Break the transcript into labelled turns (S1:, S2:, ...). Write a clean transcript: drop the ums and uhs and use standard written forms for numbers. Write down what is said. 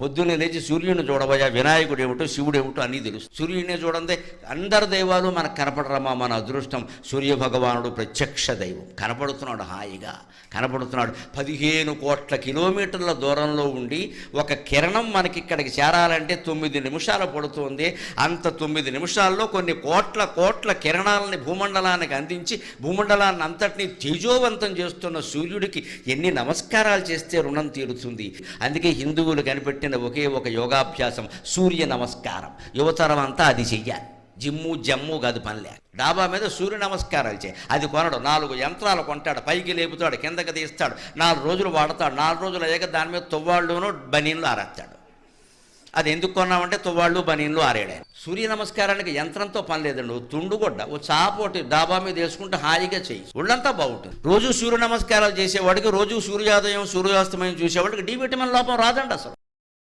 S1: పొద్దున్నే లేచి సూర్యుని చూడబోయా, వినాయకుడు ఏమిటో శివుడు ఏమిటో అన్నీ తెలుసు. సూర్యుడినే చూడండి, అందరు దైవాలు మనకు కనపడరమ్మా. మన అదృష్టం సూర్య భగవానుడు ప్రత్యక్ష దైవం. కనపడుతున్నాడు, హాయిగా కనపడుతున్నాడు. 15 కోట్ల కిలోమీటర్ల దూరంలో ఉండి ఒక కిరణం మనకి ఇక్కడికి చేరాలంటే 9 నిమిషాలు పడుతుంది. అంత 9 నిమిషాల్లో కొన్ని కోట్ల కిరణాలని భూమండలానికి అందించి భూమండలాన్ని అంతటినీ తేజోవంతం చేస్తున్న సూర్యుడికి ఎన్ని నమస్కారాలు చేస్తే రుణం తీరుతుంది. అందుకే హిందువులు కనిపెట్టిన ఒకే ఒక యోగాభ్యాసం సూర్య నమస్కారం. యువతరం అంతా అది చెయ్యాలి. జమ్ము కాదు పనిలే. డాబా మీద సూర్య నమస్కారాలు చేయి. అది కొనడు, 4 యంత్రాలు కొంటాడు, పైకి లేపుతాడు, కిందకి తీస్తాడు, 4 రోజులు వాడతాడు. 4 రోజులు అయ్యాక దాని మీద తువ్వాళ్ళును బనీన్లు ఆరేస్తాడు. అది ఎందుకు కొన్నామంటే తువ్వాళ్ళు బనీన్లు ఆరేడాయి. సూర్య నమస్కారానికి యంత్రంతో పని లేదండి. ఓ తుండుగొడ్డ, ఓ చాపోటి డాబా మీద వేసుకుంటే హాయిగా చేయి, ఒళ్ళంతా బాగుంటుంది. రోజు సూర్య నమస్కారాలు చేసేవాడికి, రోజు సూర్యోదయం సూర్యాస్తమయం చూసేవాడికి డి విటమిన్ లోపం రాదండి అసలు.